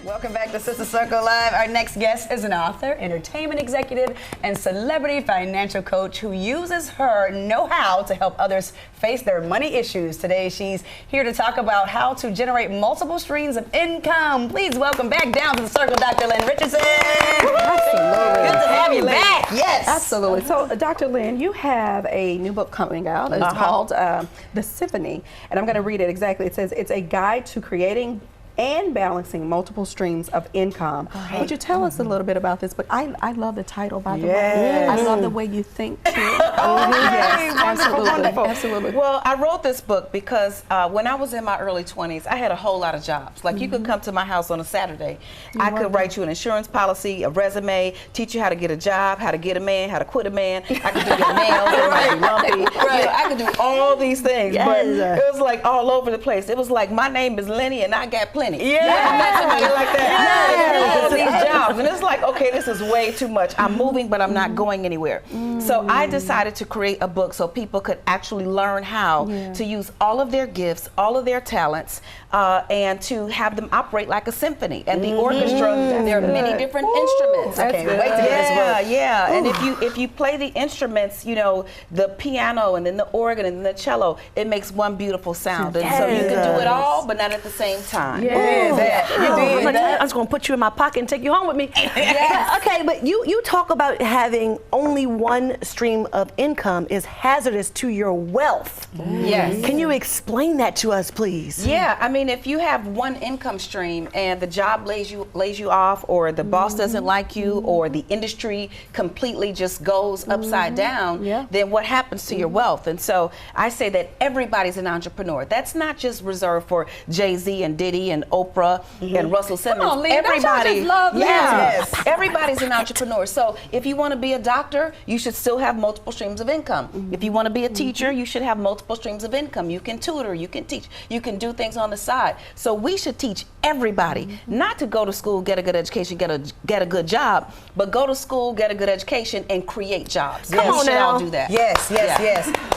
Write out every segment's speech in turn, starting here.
Welcome back to Sister Circle Live. Our next guest is an author, entertainment executive, and celebrity financial coach who uses her know-how to help others face their money issues. Today, she's here to talk about how to generate multiple streams of income. Please welcome back down to the circle, Dr. Lynn Richardson. Absolutely. Good to have you back. Yes. Absolutely. So, Dr. Lynn, you have a new book coming out. It's called The Symphony, and I'm going to read it exactly. It says, it's a guide to creating and balancing multiple streams of income. Would you tell us a little bit about this? But I love the title, by the way. I love the way you think, too. Yes, absolutely. Wonderful. Absolutely. Well, I wrote this book because when I was in my early 20s, I had a whole lot of jobs. Like, you could come to my house on a Saturday. I could write you an insurance policy, a resume, teach you how to get a job, how to get a man, how to quit a man. I could do your nails, they might be lumpy. You know, I could do all these things, but it was like all over the place. It was like, my name is Lenny and I got plenty. Yeah. I met somebody like that. All these jobs, and it's like, okay, this is way too much. I'm moving, but I'm not going anywhere. So I decided to create a book so people could actually learn how to use all of their gifts, all of their talents, and to have them operate like a symphony. And the orchestra, there are many different instruments. Okay, wait to get this book. Yeah. And if you play the instruments, you know, the piano and then the organ and then the cello, it makes one beautiful sound. And so you can do it all, but not at the same time. I'm just going to put you in my pocket and take you home with me. Okay, but you talk about having only one stream of income is hazardous to your wealth. Yes. Can you explain that to us, please? Yeah, I mean, if you have one income stream and the job lays you off, or the boss doesn't like you, or the industry completely just goes upside down, then what happens to your wealth? And so I say that everybody's an entrepreneur. That's not just reserved for Jay-Z and Diddy and Oprah and Russell Simmons. Come on, Lee, everybody, yes. Everybody's an entrepreneur. So if you want to be a doctor, you should still have multiple streams of income. If you want to be a teacher, you should have multiple streams of income. You can tutor, you can teach, you can do things on the side. So we should teach everybody not to go to school, get a good education, get a good job, but go to school, get a good education, and create jobs. Come on now. We should now. all do that. Yes.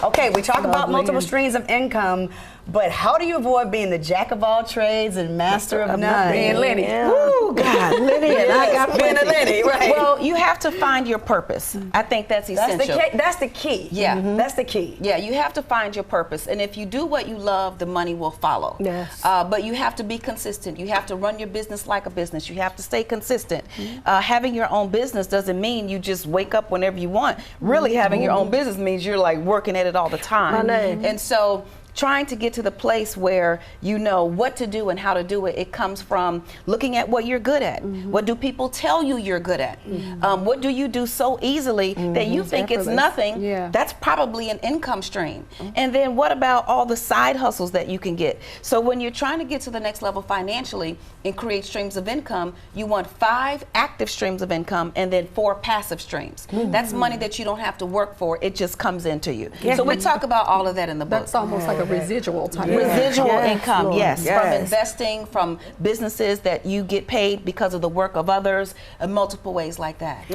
Okay, we talk about multiple streams of income, but how do you avoid being the jack of all trades and master of none? Being Lenny. Ooh, God, Lenny, and I got being a Lenny, right? Well, you have to find your purpose. I think that's essential. That's the key. Yeah. That's the key. Yeah, you have to find your purpose. And if you do what you love, the money will follow. Yes. But you have to be consistent. You have to run your business like a business. You have to stay consistent. Having your own business doesn't mean you just wake up whenever you want. Really, having your own business means you're like working at it all the time. And so trying to get to the place where you know what to do and how to do it, it comes from looking at what you're good at. What do people tell you you're good at? What do you do so easily that you think it's nothing? That's probably an income stream. And then what about all the side hustles that you can get? So when you're trying to get to the next level financially and create streams of income, you want 5 active streams of income and then 4 passive streams. That's money that you don't have to work for, it just comes into you. So we talk about all of that in the book. That's almost like a residual type. Residual income, from investing, from businesses that you get paid because of the work of others, in multiple ways like that.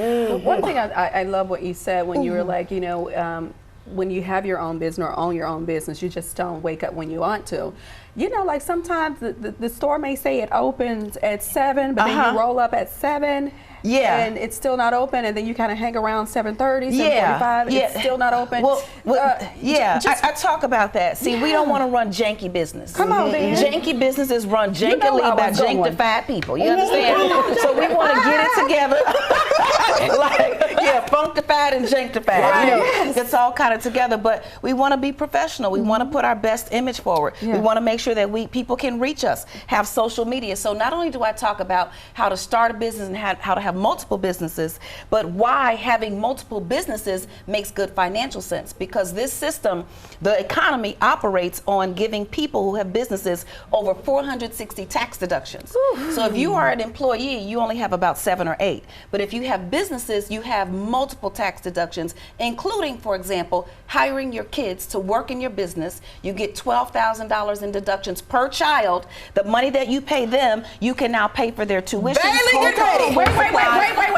One thing I love what you said when you were like, you know, when you have your own business or own your own business, you just don't wake up when you want to. You know, like sometimes the store may say it opens at 7, but then you roll up at 7. And it's still not open, and then you kind of hang around 7:30, 7:45, it's still not open. I talk about that. See, we don't want to run janky business. Come on, man. Janky businesses run jankily by janktified people. You understand? So we want to get it together. Funkified and janktified. You know, it's all kind of together, but we want to be professional. We want to put our best image forward. We want to make sure that people can reach us, have social media. So not only do I talk about how to start a business and how to have multiple businesses, but why having multiple businesses makes good financial sense. Because this system, the economy operates on giving people who have businesses over 460 tax deductions. So if you are an employee, you only have about 7 or 8. But if you have businesses, you have multiple tax deductions, including, for example, hiring your kids to work in your business. You get $12,000 in deductions deductions per child. The money that you pay them, you can now pay for their tuition. Bailey, get ready. Wait.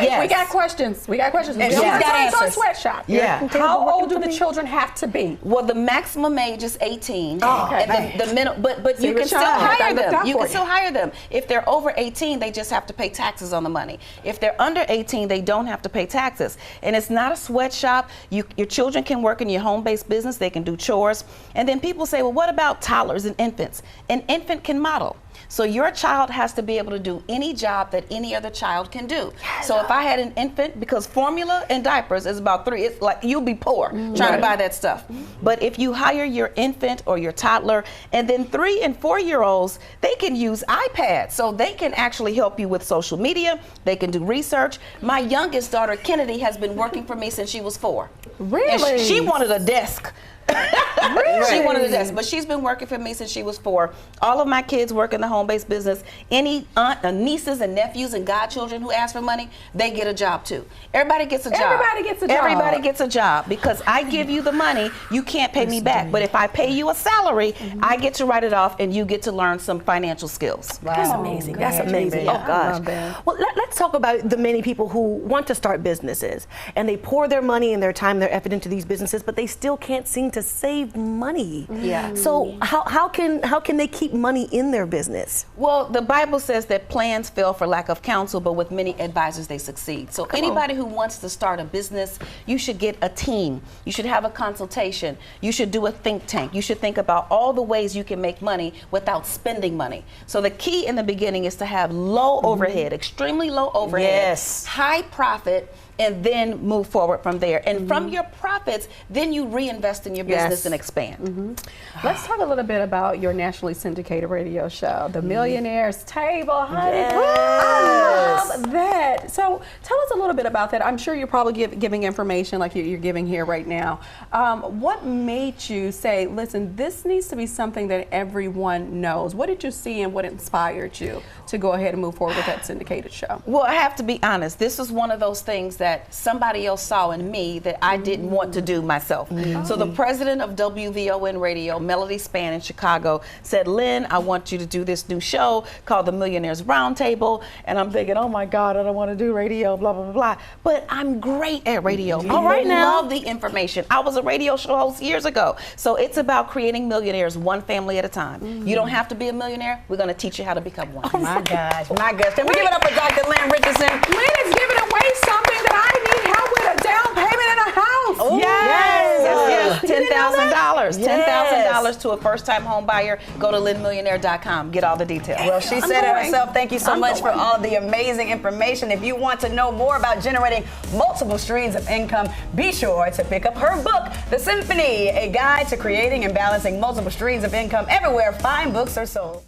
Yes. We got questions. And She's got answers. Sweatshop. Yeah. How old do the children have to be? Well, the maximum age is 18. Okay. And the minimum, but you your can still child. hire I looked them. out You for can you. still hire them. If they're over 18, they just have to pay taxes on the money. If they're under 18, they don't have to pay taxes. And it's not a sweatshop. Your children can work in your home-based business. They can do chores. And then people say, well, what about toddlers and infants? An infant can model. So your child has to be able to do any job that any other child can do. So if I had an infant, because formula and diapers is about $3, it's like you'll be poor trying to buy that stuff. But if you hire your infant or your toddler, and then 3 and 4-year-olds, they can use iPads. So they can actually help you with social media. They can do research. My youngest daughter, Kennedy, has been working for me since she was 4. Really? And she wanted a desk. Really? She wanted a desk, but she's been working for me since she was 4. All of my kids work in the home-based business. Any nieces and nephews and godchildren who ask for money, they get a job too. Everybody gets a job. Everybody gets a job. Everybody gets a job because I give you the money, you can't pay me back. But if I pay you a salary, I get to write it off and you get to learn some financial skills. Wow. That's amazing. That's amazing. Yeah. Oh gosh. love that. Well, let's talk about the many people who want to start businesses and they pour their money and their time, their effort into these businesses, but they still can't seem to save money. Yeah. So how can they keep money in their business? Well, the Bible says that plans fail for lack of counsel, but with many advisors they succeed. So anybody who wants to start a business, you should get a team. You should have a consultation. You should do a think tank. You should think about all the ways you can make money without spending money. So the key in the beginning is to have low overhead, extremely low overhead, Yes. high profit, and then move forward from there. And from your profits, then you reinvest in your business and expand. Let's talk a little bit about your nationally syndicated radio show, The Millionaire's Table, honey. Yes. I love that. So tell us a little bit about that. I'm sure you're probably giving information like you're giving here right now. What made you say, listen, this needs to be something that everyone knows? What did you see and what inspired you to go ahead and move forward with that syndicated show? Well, I have to be honest. This is one of those things that somebody else saw in me that I didn't want to do myself. So the president of WVON Radio, Melody Span in Chicago, said, Lynn, I want you to do this new show called The Millionaire's Roundtable. And I'm thinking, oh my God, I don't want to do radio, blah, blah, blah, blah. But I'm great at radio. All right now. I love the information. I was a radio show host years ago. So it's about creating millionaires one family at a time. You don't have to be a millionaire. We're going to teach you how to become one. Oh my gosh, my gosh. Can we give it up for Dr. Lynn Richardson? Lynn is giving away something that I need help with, a down payment in a house. Yes. You didn't know that? $10,000. $10,000 to a first-time home buyer. Go to LynnMillionaire.com. Get all the details. Well, she said it herself. Thank you so much for all the amazing information. If you want to know more about generating multiple streams of income, be sure to pick up her book, The Symphony, a guide to creating and balancing multiple streams of income everywhere fine books are sold.